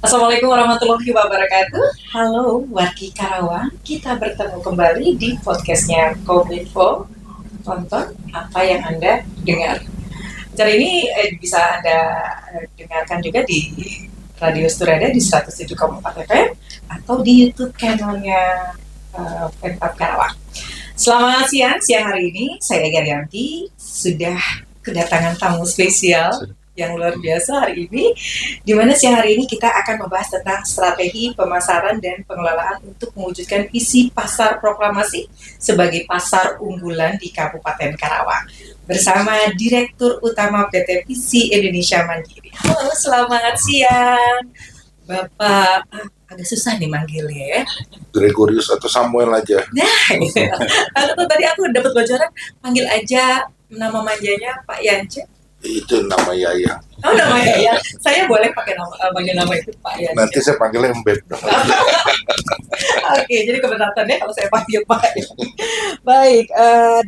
Assalamualaikum warahmatullahi wabarakatuh. Halo wargi Karawang, kita bertemu kembali di podcastnya Kominfo. Tonton apa yang Anda dengar. Acara ini bisa Anda dengarkan juga di Radio Sturada di 107,4 FM atau di YouTube channelnya Pemkab Karawang. Selamat siang hari ini saya Garyanti sudah kedatangan tamu spesial yang luar biasa hari ini, di mana siang hari ini kita akan membahas tentang strategi pemasaran dan pengelolaan untuk mewujudkan visi pasar proklamasi sebagai pasar unggulan di Kabupaten Karawang. Bersama Direktur Utama PT Visi Indonesia Mandiri. Halo, selamat siang. Bapak, agak susah nih manggilnya ya. Gregorius atau Samuel aja. Nah, tadi aku dapat bocoran, panggil aja nama manjanya Pak Yance. Itu nama Yaya. Oh, nama Yaya. Saya boleh pakai panggil nama itu Pak Yance. Nanti saya panggilnya Embed dong. Oke, jadi keberatannya kalau saya panggil Pak. Baik,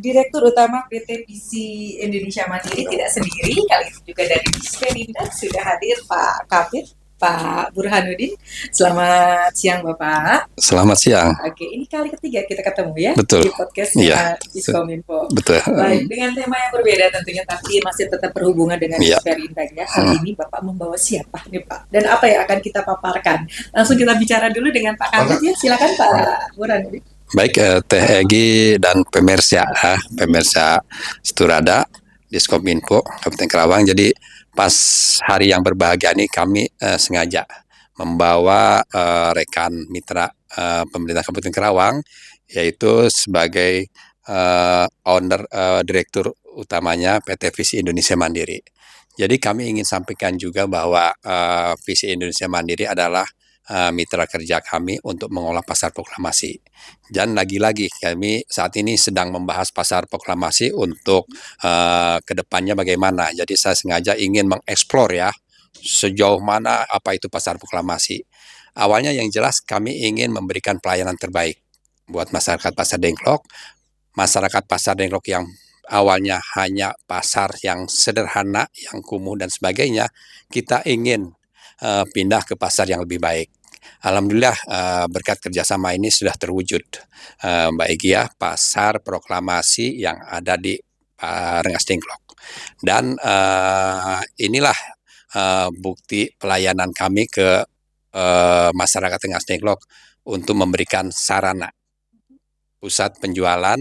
Direktur Utama PT Visi Indonesia Mandiri tidak sendiri, kali ini juga dari Disperindak sudah hadir Pak Kabit, Pak Burhanuddin. Selamat siang Bapak. Selamat siang. Oke, ini kali ketiga kita ketemu ya. Betul. Di podcastnya Diskominfo. Betul. Baik, dengan tema yang berbeda tentunya, tapi masih tetap berhubungan dengan Disperindak ya. Kali ini Bapak membawa siapa nih Pak? Dan apa yang akan kita paparkan? Langsung kita bicara dulu dengan Pak Kabit ya. Silakan Pak Burhanuddin. Baik, Teh Egi dan pemirsa Sturada Diskominfo Kabupaten Karawang. Jadi pas hari yang berbahagia ini kami sengaja membawa rekan mitra pemerintah Kabupaten Karawang, yaitu sebagai owner direktur utamanya PT Visi Indonesia Mandiri. Jadi kami ingin sampaikan juga bahwa Visi Indonesia Mandiri adalah mitra kerja kami untuk mengolah pasar proklamasi. Dan lagi-lagi kami saat ini sedang membahas pasar proklamasi untuk kedepannya bagaimana. Jadi saya sengaja ingin mengeksplor ya sejauh mana apa itu pasar proklamasi. Awalnya yang jelas kami ingin memberikan pelayanan terbaik buat masyarakat Pasar Dengklok. Masyarakat Pasar Dengklok yang awalnya hanya pasar yang sederhana, yang kumuh dan sebagainya, kita ingin pindah ke pasar yang lebih baik. Alhamdulillah berkat kerjasama ini sudah terwujud, Mbak Egy ya, pasar proklamasi yang ada di Rengas Dengklok. Dan inilah bukti pelayanan kami ke masyarakat Rengas Dengklok untuk memberikan sarana pusat penjualan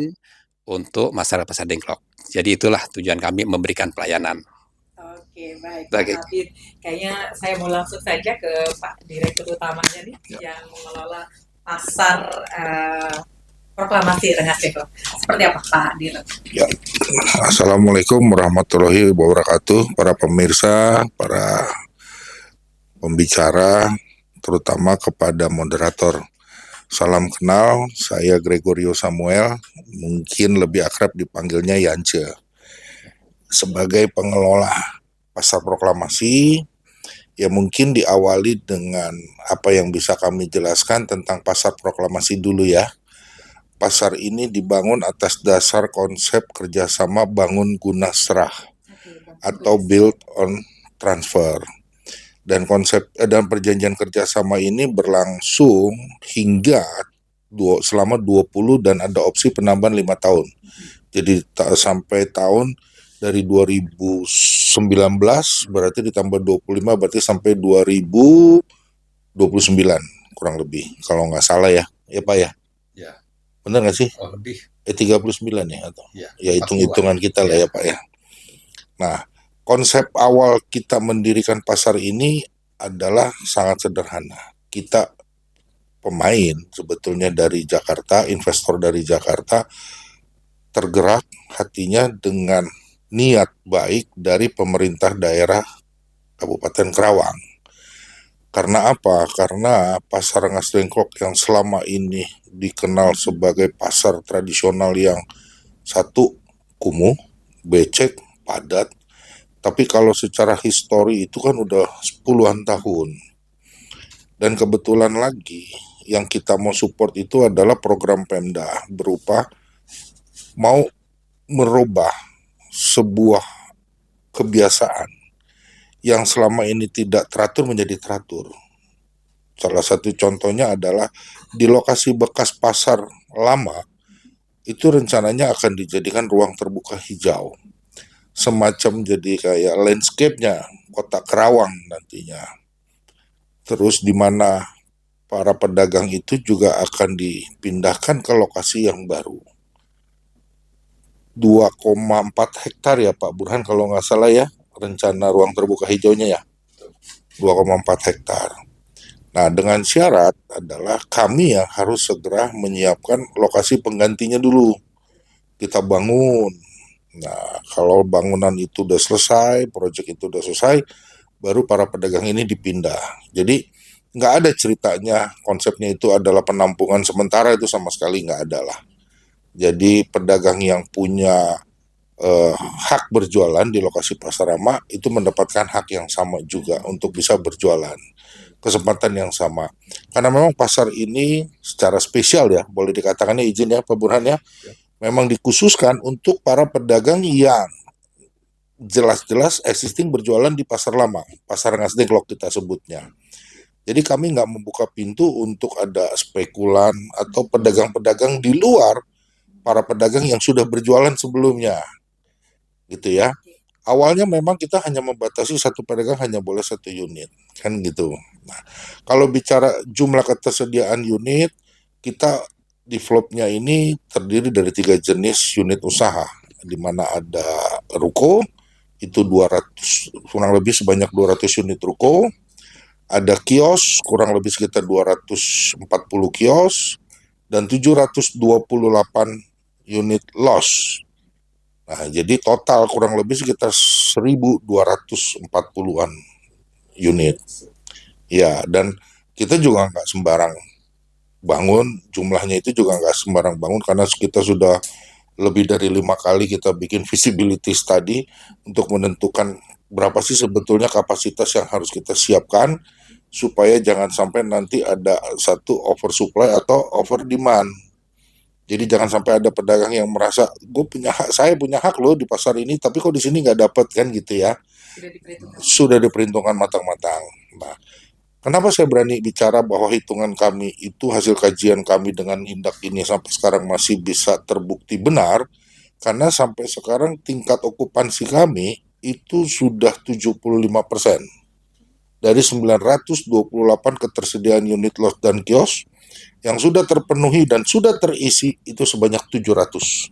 untuk masyarakat Pasar Dengklok. Jadi itulah tujuan kami memberikan pelayanan. Oke, baik Pak Kabit. Kayaknya saya mau langsung saja ke Pak Direktur Utamanya nih yang mengelola pasar proklamasi Rengas Dengklok. Seperti apa Pak Direktur? Ya. Assalamualaikum warahmatullahi wabarakatuh, para pemirsa, para pembicara, terutama kepada moderator. Salam kenal, saya Gregorius Samuel, mungkin lebih akrab dipanggilnya Yance. Sebagai pengelola pasar proklamasi, ya mungkin diawali dengan apa yang bisa kami jelaskan tentang pasar proklamasi dulu ya. Pasar ini dibangun atas dasar konsep kerjasama bangun guna serah atau build on transfer. Dan konsep dan perjanjian kerjasama ini berlangsung hingga selama 20 dan ada opsi penambahan 5 tahun. Jadi sampai tahun dari 2019 berarti ditambah 25 berarti sampai 2029 kurang lebih kalau nggak salah ya Pak ya. Ya. Benar nggak sih? Oh, lebih. 39 ya atau? Ya hitung-hitungan kita lah ya Pak ya. Nah, konsep awal kita mendirikan pasar ini adalah sangat sederhana. Kita pemain sebetulnya dari Jakarta, investor dari Jakarta, tergerak hatinya dengan niat baik dari pemerintah daerah Kabupaten Karawang. Karena apa? Karena pasar Rengas Dengklok yang selama ini dikenal sebagai pasar tradisional yang satu, kumuh, becek, padat. Tapi kalau secara histori itu kan udah puluhan tahun. Dan kebetulan lagi yang kita mau support itu adalah program Pemda berupa mau merubah sebuah kebiasaan yang selama ini tidak teratur menjadi teratur. Salah satu contohnya adalah di lokasi bekas pasar lama, itu rencananya akan dijadikan ruang terbuka hijau. Semacam jadi kayak landscape-nya kota Kerawang nantinya. Terus di mana para pedagang itu juga akan dipindahkan ke lokasi yang baru. 2,4 hektar ya Pak Burhan kalau nggak salah ya, rencana ruang terbuka hijaunya ya. 2,4 hektar. Nah, dengan syarat adalah kami yang harus segera menyiapkan lokasi penggantinya dulu. Kita bangun. Nah, kalau bangunan itu udah selesai, proyek itu udah selesai, baru para pedagang ini dipindah. Jadi nggak ada ceritanya konsepnya itu adalah penampungan sementara, itu sama sekali nggak ada lah. Jadi pedagang yang punya hak berjualan di lokasi pasar lama itu mendapatkan hak yang sama juga untuk bisa berjualan, kesempatan yang sama. Karena memang pasar ini secara spesial ya, boleh dikatakan izin ya Pak Burhan ya, memang dikhususkan untuk para pedagang yang jelas-jelas existing berjualan di pasar lama, pasar ngasdengklok kita sebutnya. Jadi kami nggak membuka pintu untuk ada spekulan atau pedagang-pedagang di luar para pedagang yang sudah berjualan sebelumnya, gitu ya. Awalnya memang kita hanya membatasi satu pedagang hanya boleh satu unit, kan gitu. Nah, kalau bicara jumlah ketersediaan unit, kita developnya ini terdiri dari 3 jenis unit usaha, di mana ada ruko, itu 200, kurang lebih sebanyak 200 unit ruko, ada kios, kurang lebih sekitar 240 kios, dan 728 unit los. Nah, jadi total kurang lebih sekitar 1.240-an unit. Ya, dan kita juga nggak sembarang bangun, jumlahnya itu juga nggak sembarang bangun, karena kita sudah lebih dari 5 kali kita bikin feasibility study untuk menentukan berapa sih sebetulnya kapasitas yang harus kita siapkan, supaya jangan sampai nanti ada satu oversupply atau over demand. Jadi jangan sampai ada pedagang yang merasa gue punya hak, saya punya hak loh di pasar ini, tapi kok di sini nggak dapat, kan gitu ya. Sudah diperhitungkan matang-matang. Nah, kenapa saya berani bicara bahwa hitungan kami itu hasil kajian kami dengan Indak ini sampai sekarang masih bisa terbukti benar? Karena sampai sekarang tingkat okupansi kami itu sudah 75%. Dari 928 ketersediaan unit los dan kios, yang sudah terpenuhi dan sudah terisi itu sebanyak 700.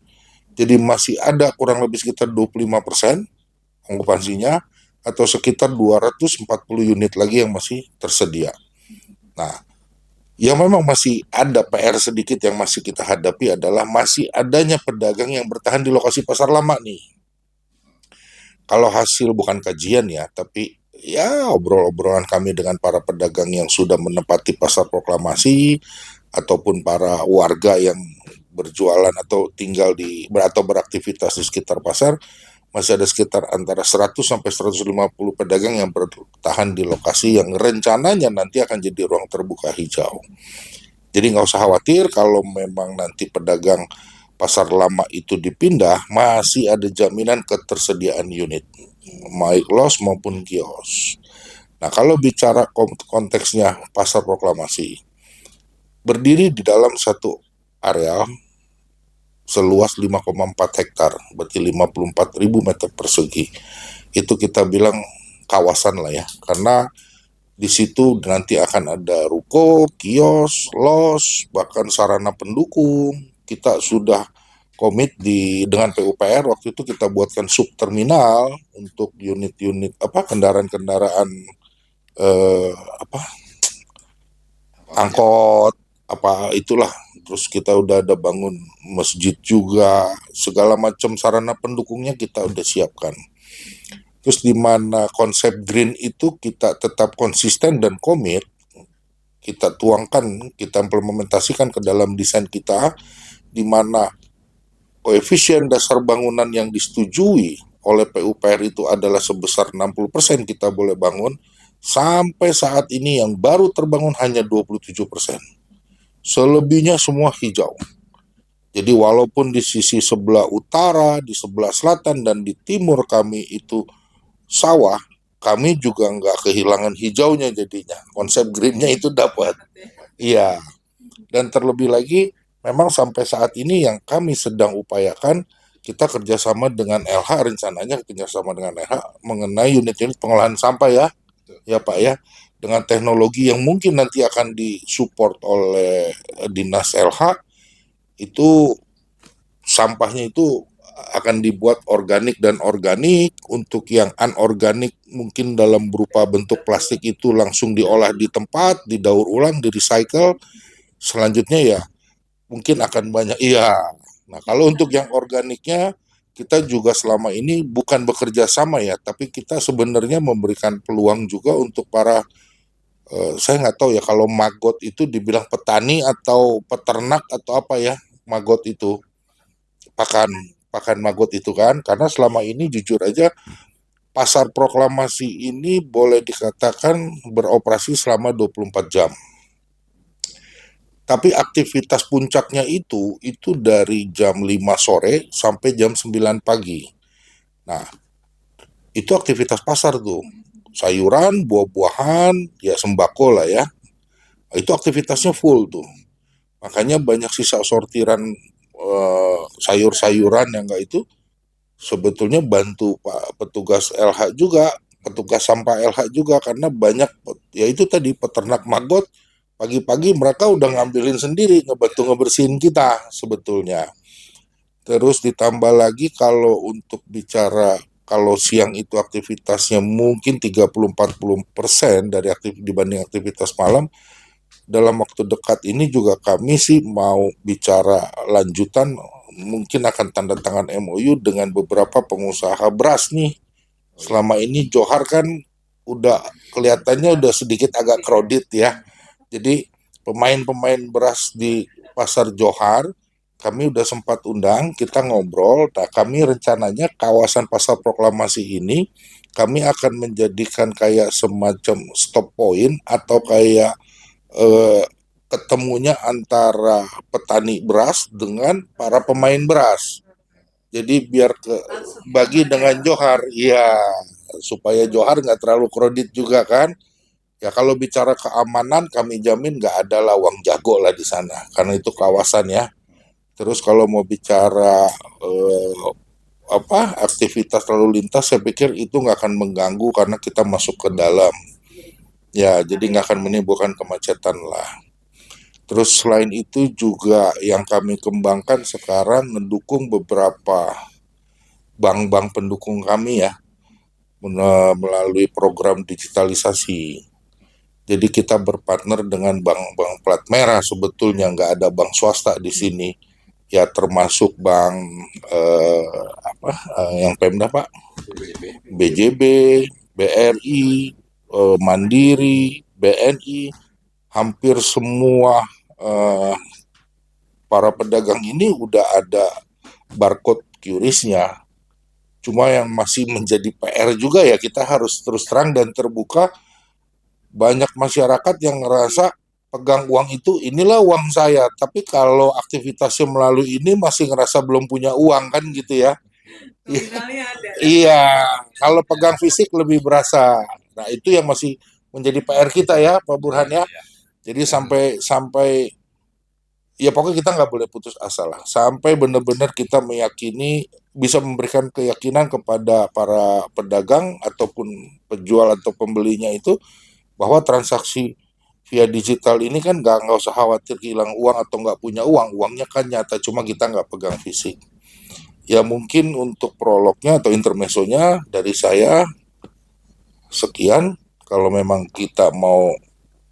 Jadi masih ada kurang lebih sekitar 25% okupansinya, atau sekitar 240 unit lagi yang masih tersedia. Nah, yang memang masih ada PR sedikit yang masih kita hadapi adalah masih adanya pedagang yang bertahan di lokasi pasar lama nih. Kalau hasil bukan kajian ya, tapi ya obrol-obrolan kami dengan para pedagang yang sudah menempati pasar proklamasi, ataupun para warga yang berjualan atau tinggal di atau beraktivitas di sekitar pasar, masih ada sekitar antara 100 sampai 150 pedagang yang bertahan di lokasi yang rencananya nanti akan jadi ruang terbuka hijau. Jadi nggak usah khawatir kalau memang nanti pedagang pasar lama itu dipindah, masih ada jaminan ketersediaan unit, baik los maupun kios. Nah, kalau bicara konteksnya pasar proklamasi, berdiri di dalam satu area seluas 5,4 hektar, berarti 54.000 meter persegi. Itu kita bilang kawasan lah ya, karena di situ nanti akan ada ruko, kios, los, bahkan sarana pendukung. Kita sudah komit dengan PUPR, waktu itu kita buatkan subterminal untuk unit-unit kendaraan-kendaraan apa angkot apa itulah. Terus kita udah ada bangun masjid juga, segala macam sarana pendukungnya kita udah siapkan. Terus di mana konsep green itu kita tetap konsisten dan komit, kita tuangkan, kita implementasikan ke dalam desain kita, di mana koefisien dasar bangunan yang disetujui oleh PUPR itu adalah sebesar 60% kita boleh bangun. Sampai saat ini yang baru terbangun hanya 27%. Selebihnya semua hijau. Jadi walaupun di sisi sebelah utara, di sebelah selatan, dan di timur kami itu sawah, kami juga nggak kehilangan hijaunya jadinya. Konsep greennya itu dapat. Iya. Dan terlebih lagi, memang sampai saat ini yang kami sedang upayakan, kita kerjasama dengan LH, rencananya kerjasama dengan LH mengenai unit-unit pengolahan sampah ya Pak ya, dengan teknologi yang mungkin nanti akan disupport oleh dinas LH, itu sampahnya itu akan dibuat organik dan organik. Untuk yang anorganik mungkin dalam berupa bentuk plastik itu langsung diolah di tempat, didaur ulang, di recycle. Selanjutnya ya mungkin akan banyak. Iya. Nah, kalau untuk yang organiknya, kita juga selama ini bukan bekerja sama ya, tapi kita sebenarnya memberikan peluang juga untuk para saya nggak tahu ya kalau maggot itu dibilang petani atau peternak atau apa ya, maggot itu pakan pakan maggot itu kan, karena selama ini jujur aja pasar proklamasi ini boleh dikatakan beroperasi selama 24 jam. Tapi aktivitas puncaknya itu dari jam 5 sore sampai jam 9 pagi. Nah, itu aktivitas pasar tuh. Sayuran, buah-buahan, ya sembako lah ya. Itu aktivitasnya full tuh. Makanya banyak sisa sortiran sayur-sayuran yang enggak itu sebetulnya bantu Pak petugas LH juga, petugas sampah LH juga, karena banyak ya itu tadi peternak maggot pagi-pagi mereka udah ngambilin sendiri, ngebersihin kita sebetulnya. Terus ditambah lagi kalau untuk bicara kalau siang itu aktivitasnya mungkin 30-40% dari dibanding aktivitas malam. Dalam waktu dekat ini juga kami sih mau bicara lanjutan, mungkin akan tanda tangan MOU dengan beberapa pengusaha beras nih. Selama ini Johar kan udah kelihatannya udah sedikit agak crowded ya. Jadi pemain-pemain beras di pasar Johar kami udah sempat undang, kita ngobrol. Nah, kami rencananya kawasan pasar proklamasi ini kami akan menjadikan kayak semacam stop point atau kayak ketemunya antara petani beras dengan para pemain beras. Jadi biar bagi dengan Johar, ya supaya Johar nggak terlalu kredit juga kan. Ya kalau bicara keamanan kami jamin nggak ada lawang jago lah di sana, karena itu kawasan ya. Terus kalau mau bicara aktivitas lalu lintas, saya pikir itu nggak akan mengganggu karena kita masuk ke dalam. Ya, jadi nggak akan menimbulkan kemacetan lah. Terus selain itu juga yang kami kembangkan sekarang mendukung beberapa bank-bank pendukung kami ya, melalui program digitalisasi. Jadi kita berpartner dengan bank-bank plat merah, sebetulnya nggak ada bank swasta di sini. Ya termasuk bank yang Pemda Pak, BJB, BRI, Mandiri, BNI, hampir semua para pedagang ini udah ada barcode QRIS-nya. Cuma yang masih menjadi PR juga ya, kita harus terus terang dan terbuka. Banyak masyarakat yang ngerasa pegang uang itu inilah uang saya, tapi kalau aktivitasnya melalui ini masih ngerasa belum punya uang kan gitu ya. Iya, kalau pegang fisik lebih berasa. Nah, itu yang masih menjadi PR kita ya, Pak Burhan ya. Jadi sampai ya pokoknya kita nggak boleh putus asa lah. Sampai benar-benar kita meyakini, bisa memberikan keyakinan kepada para pedagang ataupun penjual atau pembelinya itu bahwa transaksi via digital ini kan nggak usah khawatir hilang uang atau nggak punya uang. Uangnya kan nyata, cuma kita nggak pegang fisik. Ya mungkin untuk prolognya atau intermezzonya dari saya sekian. Kalau memang kita mau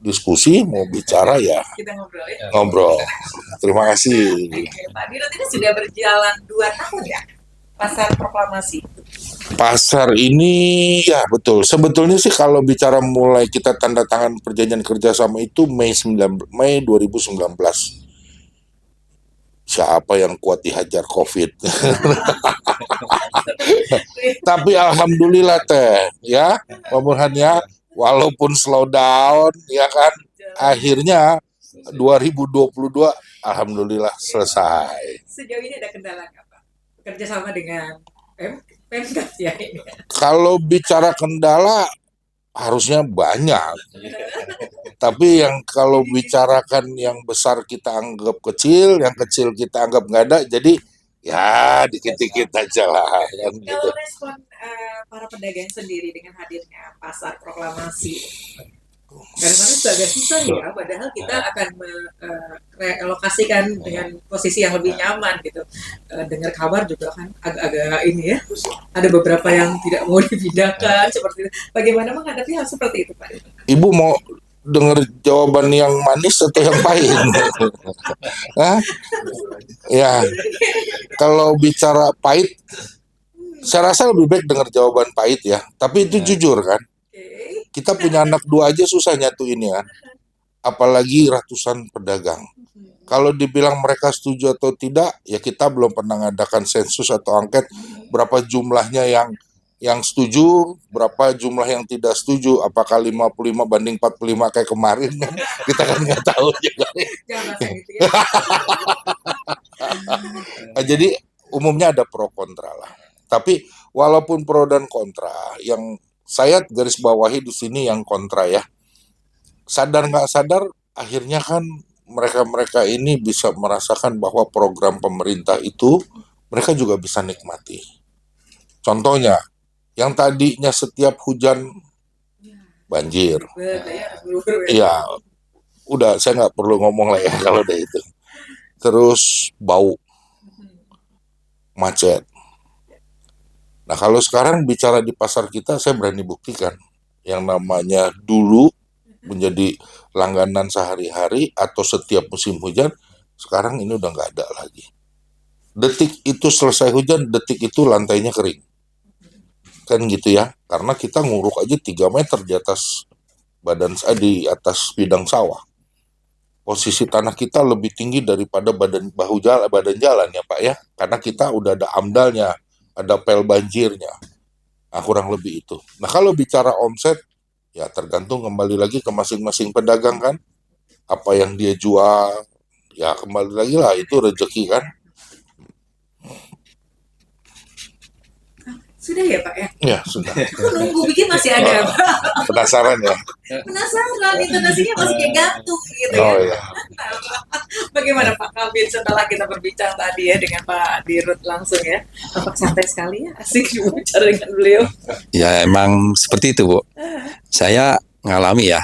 diskusi, mau bicara ya Kita ngobrol ya. ngobrol. Terima kasih. Oke, Pak Dirut ini sudah berjalan 2 tahun ya, pasar proklamasi. Pasar ini ya betul. Sebetulnya sih kalau bicara mulai kita tanda tangan perjanjian kerjasama itu Mei 2019. Siapa yang kuat dihajar COVID? Tapi alhamdulillah teh ya, Pak Burhan ya, walaupun slow down ya kan, akhirnya 2022 alhamdulillah selesai. Sejauh ini ada kendala nggak Pak? Kerjasama dengan Pemdas ya ini. Kalau bicara kendala, harusnya banyak. Tapi yang kalau bicarakan yang besar kita anggap kecil, yang kecil kita anggap nggak ada, jadi ya dikit-dikit aja lah kan gitu. Kalau respon para pedagang sendiri dengan hadirnya pasar proklamasi, kadang-kadang itu agak susah ya, padahal kita akan merelokasikan dengan posisi yang lebih nyaman gitu. Dengar kabar juga kan agak-agak ini ya, ada beberapa yang tidak mau dipindahkan seperti itu. Bagaimana menghadapi hal seperti itu, Pak? Ibu mau dengar jawaban yang manis atau yang pahit? Hah? Ya, kalau bicara pahit, saya rasa lebih baik dengar jawaban pahit ya. Tapi itu jujur kan. Kita punya anak 2 aja susah nyatuin ya. Apalagi ratusan pedagang. Kalau dibilang mereka setuju atau tidak, ya kita belum pernah ngadakan sensus atau angket berapa jumlahnya yang setuju, berapa jumlah yang tidak setuju, apakah 55 banding 45 kayak kemarin kan, kita kan nggak tahu juga. Jangan bahas yang itu ya. Jadi umumnya ada pro kontra lah. Tapi walaupun pro dan kontra, yang saya garis bawahi di sini yang kontra ya, sadar nggak sadar, akhirnya kan mereka-mereka ini bisa merasakan bahwa program pemerintah itu mereka juga bisa nikmati. Contohnya, yang tadinya setiap hujan banjir, ya udah saya nggak perlu ngomong lah ya kalau udah itu. Terus bau, macet. Nah kalau sekarang bicara di pasar kita, saya berani buktikan yang namanya dulu menjadi langganan sehari-hari atau setiap musim hujan, sekarang ini udah nggak ada lagi. Detik itu selesai hujan, detik itu lantainya kering. Kan gitu ya, karena kita nguruk aja 3 meter di atas di atas bidang sawah. Posisi tanah kita lebih tinggi daripada badan jalan ya Pak ya, karena kita udah ada amdalnya, ada pel banjirnya. Nah, kurang lebih itu. Nah kalau bicara omset, ya tergantung kembali lagi ke masing-masing pedagang kan. Apa yang dia jual, ya kembali lagi lah, itu rezeki kan. Sudah ya Pak ya? Ya sudah. Aku nunggu bikin masih ada Pak. Penasaran ya? Penasaran, intonasinya masih kayak gantung gitu Oh ya. ya. Bagaimana Pak Kabin setelah kita berbincang tadi ya dengan Pak Dirut langsung ya? Tampak santai sekali ya, asik bicara dengan beliau. Ya emang seperti itu Bu. Saya ngalami ya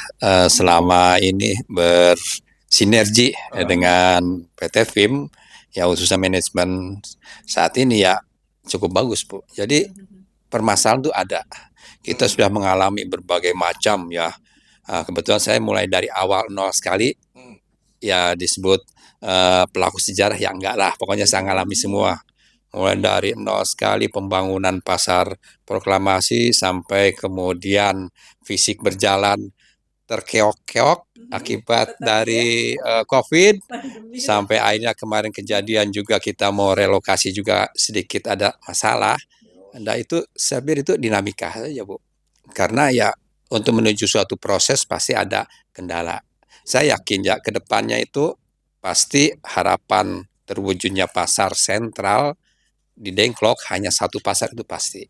selama ini bersinergi dengan PT FIM, ya khususnya manajemen saat ini ya cukup bagus Bu. Jadi permasalahan itu ada. Kita sudah mengalami berbagai macam ya. Kebetulan saya mulai dari awal nol sekali, ya disebut pelaku sejarah ya enggak lah. Pokoknya saya ngalami semua. Mulai dari nol sekali pembangunan pasar proklamasi sampai kemudian fisik berjalan terkeok-keok akibat dari COVID, sampai akhirnya kemarin kejadian juga kita mau relokasi juga sedikit ada masalah. Nah itu saya pikir itu dinamika saja Bu. Karena ya untuk menuju suatu proses pasti ada kendala. Saya yakin ya ke depannya itu pasti harapan terwujudnya pasar sentral di Dengklok hanya satu pasar itu pasti.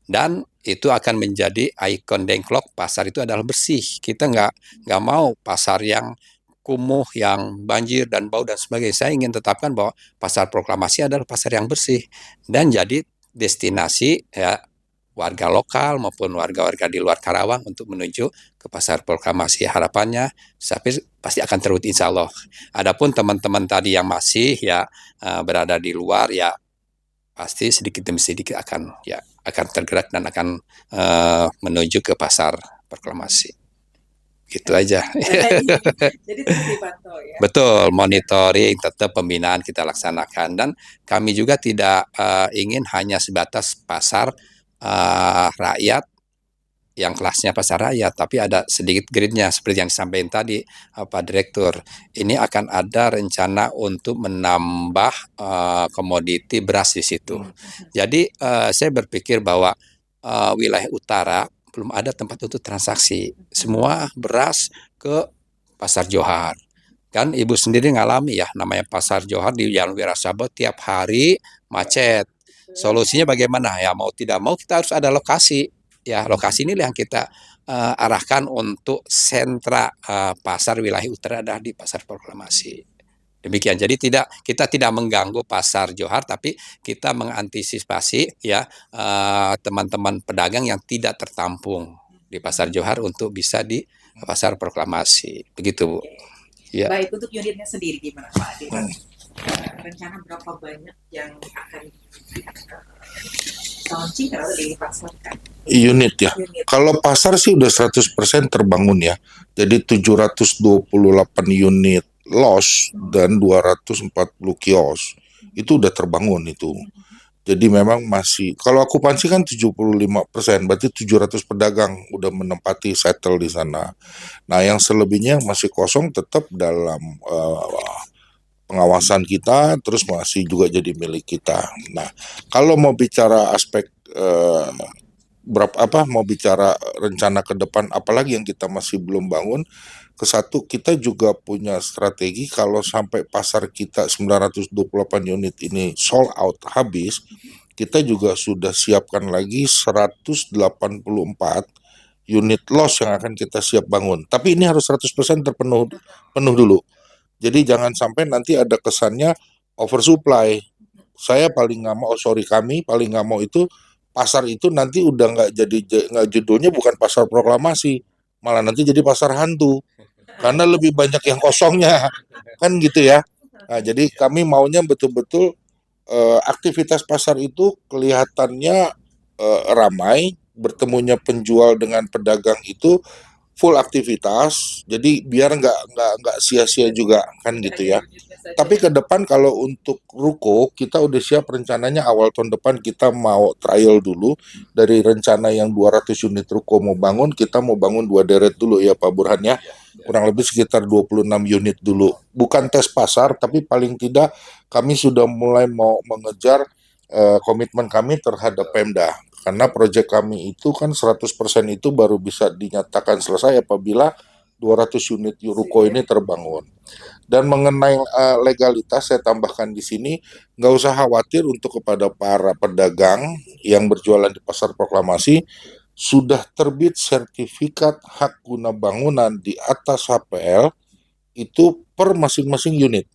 Dan itu akan menjadi ikon Dengklok, pasar itu adalah bersih. Kita nggak mau pasar yang kumuh, yang banjir dan bau dan sebagainya. Saya ingin tetapkan bahwa pasar proklamasi adalah pasar yang bersih dan jadi destinasi ya warga lokal maupun warga-warga di luar Karawang untuk menuju ke pasar proklamasi. Harapannya pasti akan terwujud insya Allah. Adapun teman-teman tadi yang masih ya berada di luar ya pasti sedikit demi sedikit akan tergerak dan akan menuju ke pasar proklamasi. Gitu aja. Jadi terus dipantau ya. Betul, monitoring, tetap pembinaan kita laksanakan dan kami juga tidak ingin hanya sebatas pasar rakyat yang kelasnya pasar rakyat, tapi ada sedikit gridnya seperti yang disampaikan tadi Pak Direktur. Ini akan ada rencana untuk menambah komoditi beras di situ. Jadi saya berpikir bahwa wilayah utara belum ada tempat untuk transaksi. Semua beras ke Pasar Johar. Kan Ibu sendiri ngalami ya, namanya Pasar Johar di Jalan Wirasabot tiap hari macet. Solusinya bagaimana? Ya mau tidak mau kita harus ada lokasi ya lokasi ini yang kita arahkan untuk sentra pasar wilayah utara adalah di Pasar Proklamasi. Demikian. Jadi kita tidak mengganggu pasar Johar, tapi kita mengantisipasi ya teman-teman pedagang yang tidak tertampung di pasar Johar untuk bisa di Pasar Proklamasi. Begitu, Bu. Ya. Baik, untuk unitnya sendiri gimana Pak Adi? Rencana berapa banyak yang akan launching atau dipasarkan? Unit ya. Kalau pasar sih udah 100% terbangun ya. Jadi 728 unit los dan 240 kios. Itu udah terbangun itu. Jadi memang masih, kalau okupansi kan 75%, berarti 700 pedagang udah menempati settle di sana. Nah, yang selebihnya masih kosong tetap dalam pengawasan kita, terus masih juga jadi milik kita. Nah, kalau mau bicara aspek mau bicara rencana ke depan, apalagi yang kita masih belum bangun. Kesatu, kita juga punya strategi kalau sampai pasar kita 928 unit ini sold out habis, kita juga sudah siapkan lagi 184 unit los yang akan kita siap bangun. Tapi ini harus 100% terpenuh dulu. Jadi jangan sampai nanti ada kesannya oversupply. Kami paling nggak mau itu pasar itu nanti udah nggak judulnya bukan pasar proklamasi, malah nanti jadi pasar hantu karena lebih banyak yang kosongnya kan gitu ya. Nah, jadi kami maunya betul-betul aktivitas pasar itu kelihatannya ramai, bertemunya penjual dengan pedagang itu full aktivitas, jadi biar nggak sia-sia juga kan gitu ya. Tapi ke depan kalau untuk ruko kita udah siap rencananya awal tahun depan kita mau trial dulu dari rencana yang 200 unit ruko mau bangun, kita mau bangun 2 deret dulu ya Pak Burhan ya. Kurang lebih sekitar 26 unit dulu. Bukan tes pasar tapi paling tidak kami sudah mulai mau mengejar komitmen kami terhadap Pemda. Karena proyek kami itu kan 100% itu baru bisa dinyatakan selesai apabila 200 unit ruko ini terbangun. Dan mengenai legalitas saya tambahkan di sini, nggak usah khawatir untuk kepada para pedagang yang berjualan di Pasar Proklamasi, sudah terbit sertifikat hak guna bangunan di atas HPL itu per masing-masing unit.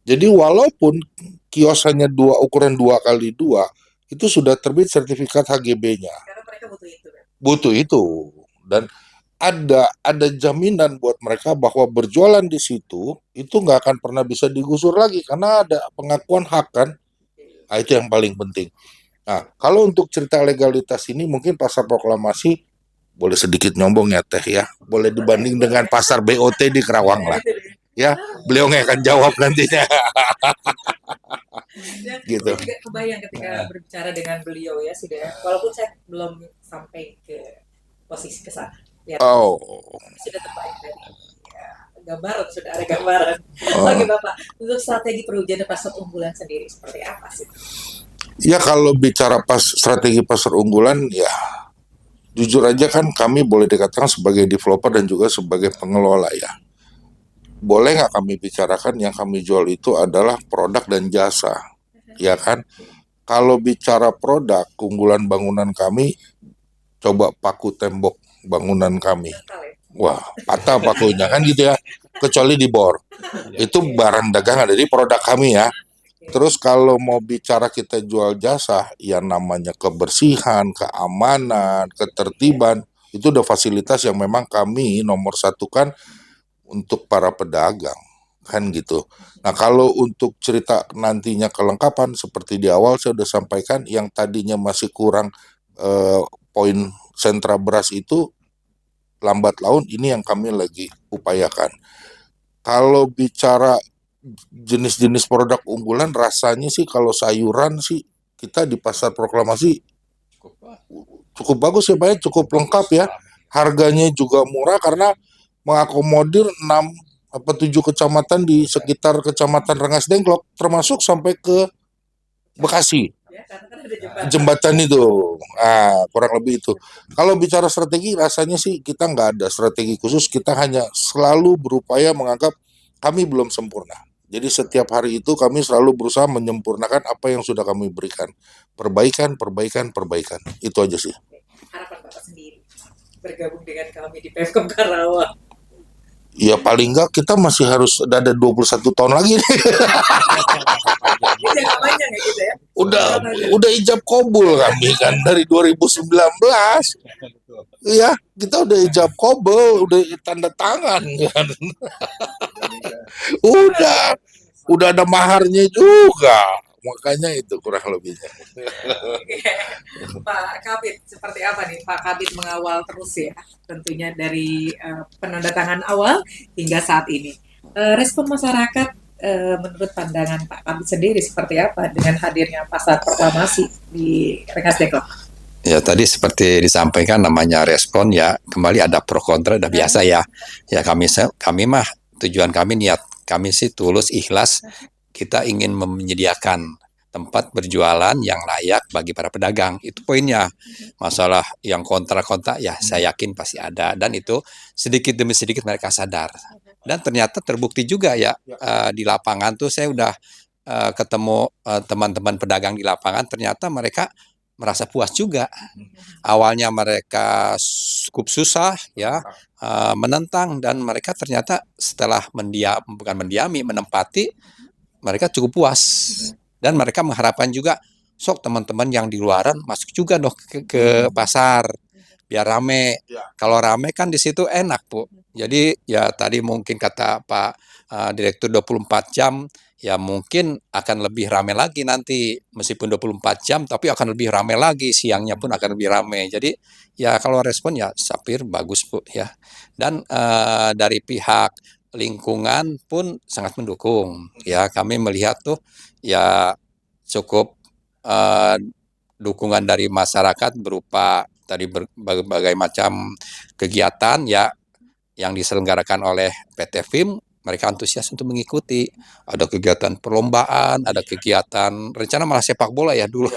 Jadi walaupun kios hanya ukuran 2x2, itu sudah terbit sertifikat HGB-nya. Karena mereka butuh itu. Butuh itu. Dan ada jaminan buat mereka bahwa berjualan di situ itu nggak akan pernah bisa digusur lagi karena ada pengakuan hak kan. Nah, itu yang paling penting. Nah, kalau untuk cerita legalitas ini mungkin Pasar Proklamasi boleh sedikit nyombong ya Teh ya. Boleh dibanding dengan pasar BOT di Kerawang lah. Ya, beliau nggak akan jawab nantinya. Gitu. Saya juga kebayang ketika berbicara dengan beliau ya sudah, walaupun saya belum sampai ke posisi ke sana. Ya, sudah terbayang dari gambaran, sudah ada gambaran. Oke Bapak, untuk strategi perwujudan pasar unggulan sendiri seperti apa sih? Ya kalau bicara strategi pasar unggulan ya jujur aja kan kami boleh dikatakan sebagai developer dan juga sebagai pengelola ya. Boleh nggak kami bicarakan yang kami jual itu adalah produk dan jasa, ya kan? Kalau bicara produk, keunggulan bangunan kami, coba paku tembok bangunan kami. Wah, patah pakunya kan gitu ya, kecuali di bor. Itu barang dagangan, jadi produk kami ya. Terus kalau mau bicara kita jual jasa, yang namanya kebersihan, keamanan, ketertiban, itu udah fasilitas yang memang kami nomor satukan untuk para pedagang kan gitu. Nah kalau untuk cerita nantinya kelengkapan seperti di awal saya sudah sampaikan yang tadinya masih kurang poin sentra beras itu lambat laun ini yang kami lagi upayakan. Kalau bicara jenis-jenis produk unggulan rasanya sih kalau sayuran sih kita di Pasar Proklamasi cukup bagus ya Pak ya, cukup lengkap ya. Harganya juga murah karena mengakomodir 7 kecamatan di sekitar kecamatan Rengas Dengklok termasuk sampai ke Bekasi. Jembatan itu. Kurang lebih itu. Kalau bicara strategi rasanya sih kita nggak ada strategi khusus, kita hanya selalu berupaya menganggap kami belum sempurna. Jadi setiap hari itu kami selalu berusaha menyempurnakan apa yang sudah kami berikan. Perbaikan. Itu aja sih. harapan Bapak sendiri bergabung dengan kami di Pemkab Karawang? Ya paling enggak kita masih harus ada 21 tahun lagi nih. Ini jangka panjang ya gitu ya? Udah ijab kabul kami kan dari 2019. Iya, kita udah ijab kabul, udah tanda tangan kan. udah ada maharnya juga. Makanya itu kurang lebihnya. Pak Kabid, seperti apa nih Pak Kabid mengawal terus ya, tentunya dari penandatangan awal hingga saat ini. Respon masyarakat menurut pandangan Pak Kabid sendiri seperti apa dengan hadirnya pasar proklamasi di Rengas Dengklok? Ya tadi seperti disampaikan namanya respon ya, kembali ada pro kontra, udah biasa ya. Ya kami mah tujuan kami, niat kami sih tulus ikhlas, kita ingin menyediakan tempat berjualan yang layak bagi para pedagang. Itu poinnya. Masalah yang kontra-kontra ya saya yakin pasti ada, dan itu sedikit demi sedikit mereka sadar. Dan ternyata terbukti juga ya, di lapangan tuh saya udah ketemu teman-teman pedagang di lapangan, ternyata mereka merasa puas juga. Awalnya mereka cukup susah ya, menentang, dan mereka ternyata setelah menempati, mereka cukup puas. Dan mereka mengharapkan juga sok teman-teman yang di luaran masuk juga dong ke pasar biar rame. Kalau rame kan di situ enak, Bu. Jadi ya tadi mungkin kata Pak Direktur 24 jam, ya mungkin akan lebih rame lagi nanti, meskipun 24 jam tapi akan lebih rame lagi, siangnya pun akan lebih rame. Jadi ya kalau respon ya Sapir bagus, Bu ya. Dan dari pihak lingkungan pun sangat mendukung ya. Kami melihat tuh ya cukup dukungan dari masyarakat berupa tadi berbagai macam kegiatan ya yang diselenggarakan oleh PT FIM. Mereka antusias untuk mengikuti. Ada kegiatan perlombaan, ada kegiatan rencana malah sepak bola ya dulu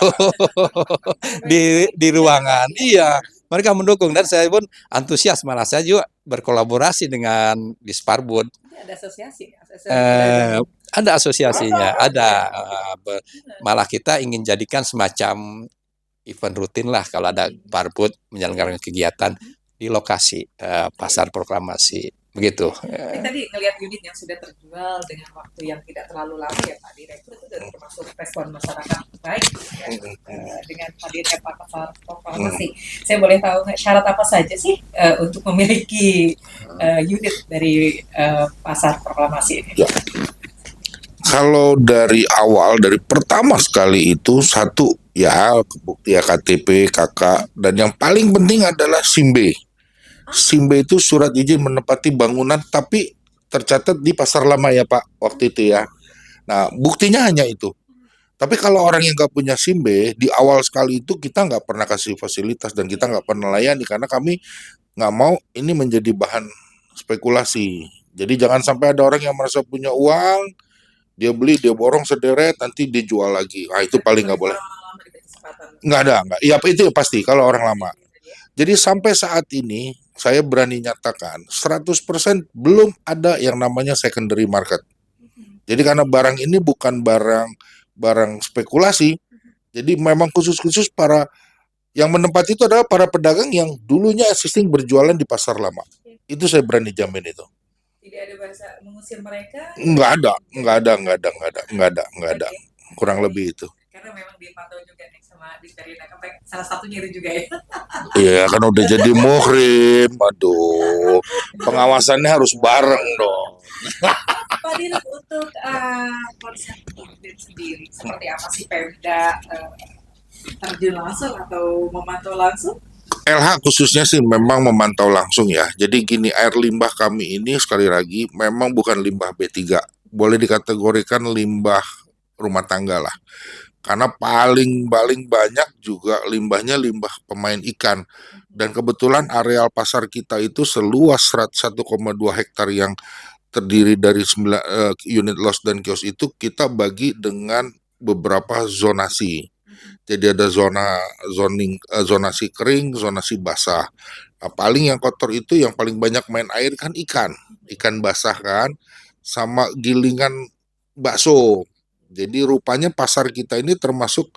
di ruangan. Iya, mereka mendukung, dan saya pun antusias, malah saya juga berkolaborasi dengan Disparbud. Ada asosiasi? Ada asosiasinya, ada. Malah kita ingin jadikan semacam event rutin lah kalau ada Parbud menyelenggarakan kegiatan di lokasi pasar proklamasi. Begitu. Tapi tadi ngelihat unit yang sudah terjual dengan waktu yang tidak terlalu lama ya Pak Direktur, itu termasuk respon masyarakat baik ya, dengan hadirnya pasar proklamasi. Saya boleh tahu syarat apa saja sih untuk memiliki unit dari pasar proklamasi ini? Ya. Kalau dari awal, dari pertama sekali itu satu ya bukti KTP, KK, dan yang paling penting adalah SIM-B. SIM-B itu surat izin menempati bangunan, tapi tercatat di pasar lama ya Pak waktu itu ya. Nah buktinya hanya itu. Tapi kalau orang yang nggak punya SIM-B, di awal sekali itu kita nggak pernah kasih fasilitas dan kita nggak pernah layani karena kami nggak mau ini menjadi bahan spekulasi. Jadi jangan sampai ada orang yang merasa punya uang, dia beli, dia borong sederet, nanti dijual lagi. Ah itu paling nggak boleh. Nggak ada, nggak. Iya itu pasti kalau orang lama. Jadi sampai saat ini saya berani nyatakan 100% belum ada yang namanya secondary market. Jadi karena barang ini bukan barang spekulasi, jadi memang khusus para yang menempati itu adalah para pedagang yang dulunya existing berjualan di pasar lama. Itu saya berani jamin itu. Tidak ada bahasa mengusir mereka? Nggak ada. Kurang lebih itu. Karena memang dipantau juga nih sama Disperindak, salah satunya itu juga ya. Iya kan udah jadi muhrim, aduh pengawasannya harus bareng dong. Pak Dirut, untuk konsep unit sendiri seperti apa sih Pemda terjun langsung atau memantau langsung? LH khususnya sih memang memantau langsung ya. Jadi gini, air limbah kami ini sekali lagi memang bukan limbah B3. Boleh dikategorikan limbah rumah tangga lah. Karena paling banyak juga limbahnya limbah pemain ikan. Dan kebetulan areal pasar kita itu seluas 1,2 hektar yang terdiri dari 9 unit los dan kios itu kita bagi dengan beberapa zonasi. Jadi ada zonasi kering, zonasi basah. Nah, paling yang kotor itu yang paling banyak main air kan ikan basah kan, sama gilingan bakso. Jadi rupanya pasar kita ini termasuk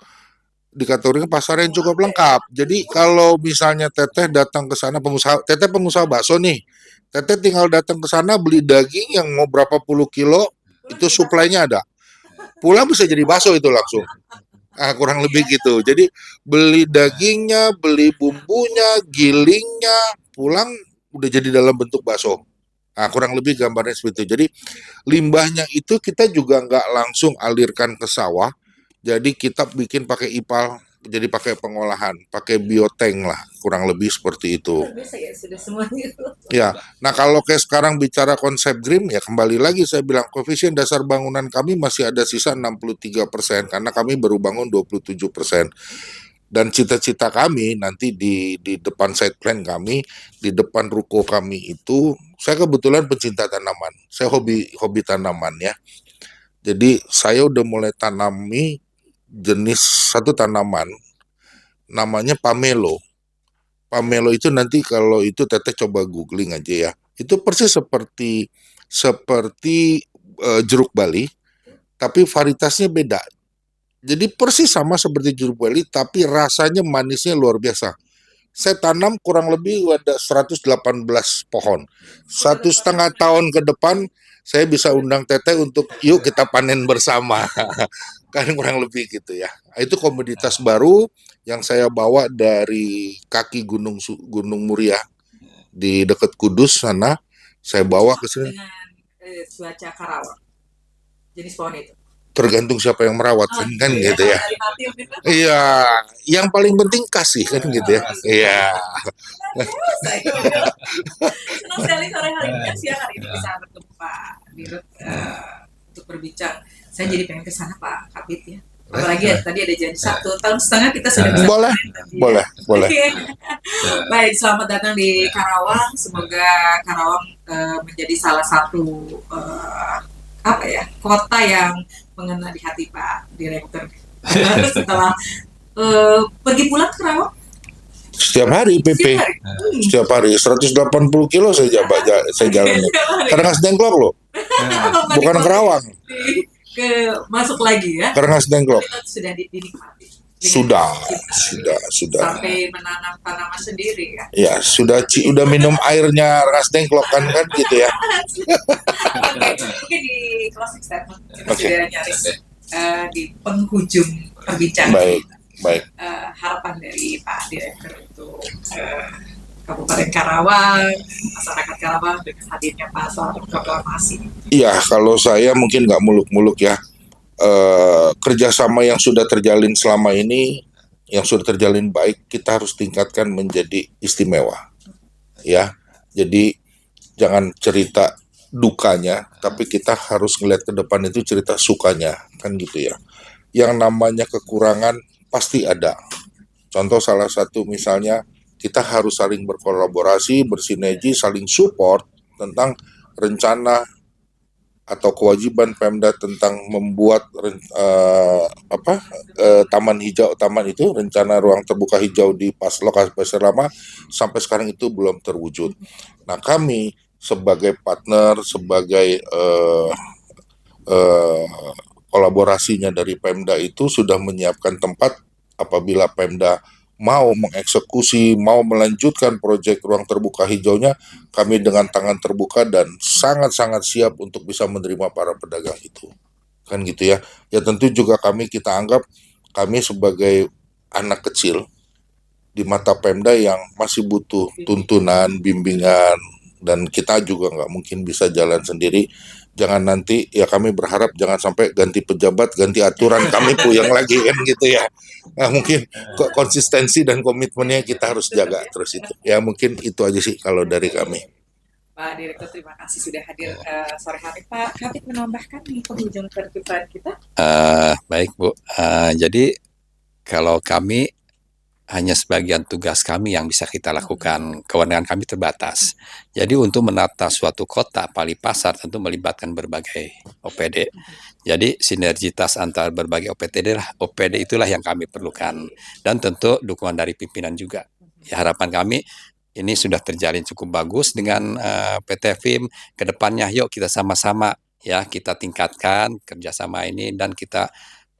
dikategorikan pasar yang cukup lengkap. Jadi kalau misalnya Teteh datang ke sana, Teteh pengusaha bakso nih, Teteh tinggal datang ke sana beli daging yang mau berapa puluh kilo, itu suplainya ada. Pulang bisa jadi bakso itu langsung. Kurang lebih gitu. Jadi beli dagingnya, beli bumbunya, gilingnya, pulang udah jadi dalam bentuk bakso. Kurang lebih gambarnya seperti itu. Jadi limbahnya itu kita juga nggak langsung alirkan ke sawah. Jadi kita bikin pakai ipal, jadi pakai pengolahan, pakai biotank lah, kurang lebih seperti itu. Biasa ya sudah semuanya. Ya, nah kalau kayak sekarang bicara konsep green, ya kembali lagi saya bilang koefisien dasar bangunan kami masih ada sisa 63% karena kami baru bangun 27%. Dan cita-cita kami nanti di depan site plan kami, di depan ruko kami itu, saya kebetulan pencinta tanaman, saya hobi tanaman ya. Jadi saya udah mulai tanami jenis satu tanaman, namanya pamelo. Pamelo itu nanti kalau itu Teteh coba googling aja ya. Itu persis seperti jeruk Bali, tapi varietasnya beda. Jadi persis sama seperti jeruk Bali, tapi rasanya manisnya luar biasa. Saya tanam kurang lebih ada 118 pohon. 1,5 tahun ke depan saya bisa undang Teteh untuk yuk kita panen bersama. Kan kurang lebih gitu ya. Itu komoditas baru yang saya bawa dari kaki Gunung Muria di dekat Kudus sana. Saya bawa ke sini. Dengan cuaca Karawang. Jenis pohon itu. Tergantung siapa yang merawat kan gitu ya. Iya, yang paling penting kasih kan gitu ya. Iya. Senang sekali sore hari ini siang hari ini bisa bertemu Pak Dirut untuk berbincang. Saya jadi pengen ke sana Pak Kapit ya. Apalagi tadi ada janji 1,5 tahun kita sudah bisa. Boleh. Baik, selamat datang di Karawang. Semoga Karawang menjadi salah satu kota yang mengena di hati Pak Direktur. Setelah pergi pulang ke Karawang setiap hari PP. Setiap hari 180 kilo saya jalan. Karangas Dengklok loh. Bukan Karawang. Masuk lagi ya. Karangas Dengklok. Sudah dinikmati. Sudah. Sampai menanam tanaman sendiri ya. Ya, sudah minum airnya Karangas Dengklok kan gitu ya. Oke, mungkin di closing statement kita sudah nyaris di penghujung perbincangan. Baik. Harapan dari Pak Direktur untuk Kabupaten Karawang, masyarakat Karawang dengan hadirnya pasar proklamasi. Iya, kalau saya mungkin nggak muluk-muluk ya. Kerjasama yang sudah terjalin selama ini, yang sudah terjalin baik, kita harus tingkatkan menjadi istimewa. Ya, jadi jangan cerita dukanya, tapi kita harus ngeliat ke depan itu cerita sukanya, kan gitu ya. Yang namanya kekurangan pasti ada. Contoh salah satu misalnya kita harus saling berkolaborasi, bersinergi, saling support tentang rencana atau kewajiban Pemda tentang membuat taman itu rencana ruang terbuka hijau di lokasi pasar lama sampai sekarang itu belum terwujud. Nah kami sebagai partner, sebagai kolaborasinya dari Pemda itu sudah menyiapkan tempat apabila Pemda mau mengeksekusi, mau melanjutkan proyek ruang terbuka hijaunya, kami dengan tangan terbuka dan sangat-sangat siap untuk bisa menerima para pedagang itu. Kan gitu ya. Ya tentu juga kita anggap kami sebagai anak kecil di mata Pemda yang masih butuh tuntunan, bimbingan, dan kita juga nggak mungkin bisa jalan sendiri. Jangan nanti, ya kami berharap jangan sampai ganti pejabat, ganti aturan, kami puyeng lagi kan gitu ya. Nah, mungkin konsistensi dan komitmennya kita harus jaga terus itu. Ya mungkin itu aja sih kalau dari kami. Pak Direktur, terima kasih sudah hadir sore hari. Pak Kapit menambahkan di penghujung perjumpaan kita. Baik Bu, jadi kalau kami hanya sebagian tugas kami yang bisa kita lakukan, kewenangan kami terbatas. Jadi untuk menata suatu kota, Palipasar tentu melibatkan berbagai OPD. Jadi sinergitas antar berbagai OPD itulah yang kami perlukan. Dan tentu dukungan dari pimpinan juga. Ya, harapan kami ini sudah terjalin cukup bagus dengan PT FIM. Kedepannya yuk kita sama-sama ya kita tingkatkan kerjasama ini dan kita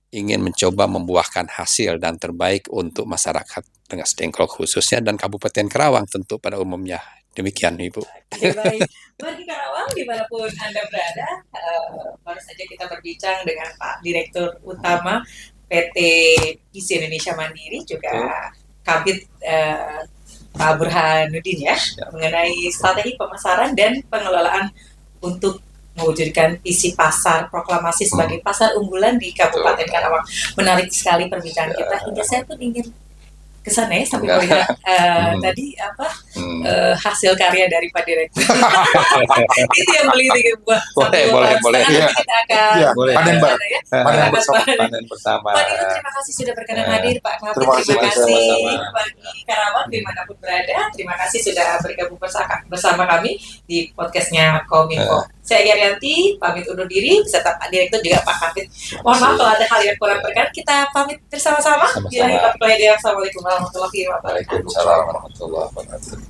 ingin mencoba membuahkan hasil dan terbaik untuk masyarakat Rengas Dengklok khususnya dan Kabupaten Karawang tentu pada umumnya. Demikian Ibu. Oke, baik. Wargi Karawang, dimanapun Anda berada, baru saja kita berbincang dengan Pak Direktur Utama PT Gizi Indonesia Mandiri, juga Kabid Pak Burhanuddin ya, mengenai strategi pemasaran dan pengelolaan untuk mewujudkan visi pasar proklamasi sebagai pasar unggulan di Kabupaten Karawang. Menarik sekali perbincangan kita, hingga saya pun ingin kesana ya sampai melihat tadi hasil karya dari Pak Direktur. Itu yang meliti buat boleh. Nanti kita akan panen bersama. Pak Direktur, terima kasih sudah berkenan hadir. Pak Kabid, Terima terima kasih, kasih. sama-sama. Bagi Karawang dimanapun berada, terima kasih sudah bergabung bersama kami di podcastnya Kominfo. Saya Yaryanti, pamit undur diri beserta Pak Direktur juga Pak Kabid. Mohon maaf kalau ada hal yang kurang berkenan, kita pamit bersama-sama. Sama-sama. Assalamualaikum warahmatullahi wabarakatuh. Waalaikumsalam warahmatullahi wabarakatuh.